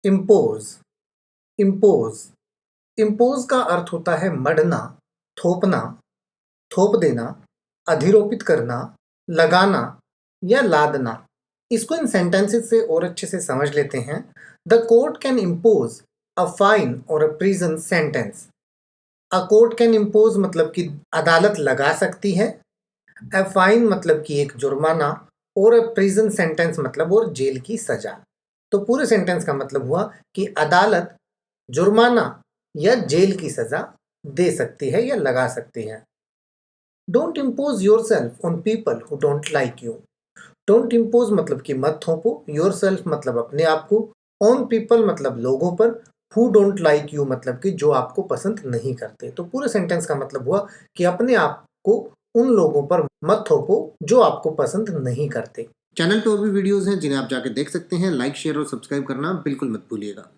Impose impose impose का अर्थ होता है मढ़ना, थोपना, थोप देना, अधिरोपित करना, लगाना या लादना। इसको इन सेंटेंसेस से और अच्छे से समझ लेते हैं। The court can impose a fine or a prison sentence. A court can impose मतलब कि अदालत लगा सकती है। अ फाइन मतलब कि एक जुर्माना, और अ प्रिजन सेंटेंस मतलब और जेल की सजा। तो पूरे सेंटेंस का मतलब हुआ कि अदालत जुर्माना या जेल की सजा दे सकती है या लगा सकती है। Don't impose your self on people who don't like you. Don't impose मतलब कि मत थोपो, योर सेल्फ मतलब अपने आप को, ऑन पीपल मतलब लोगों पर, हु डोंट लाइक यू मतलब कि जो आपको पसंद नहीं करते। तो पूरे सेंटेंस का मतलब हुआ कि अपने आप को उन लोगों पर मत थोपो जो आपको पसंद नहीं करते। चैनल पे और भी वीडियोस हैं जिन्हें आप जाके देख सकते हैं। लाइक, शेयर और सब्सक्राइब करना बिल्कुल मत भूलिएगा।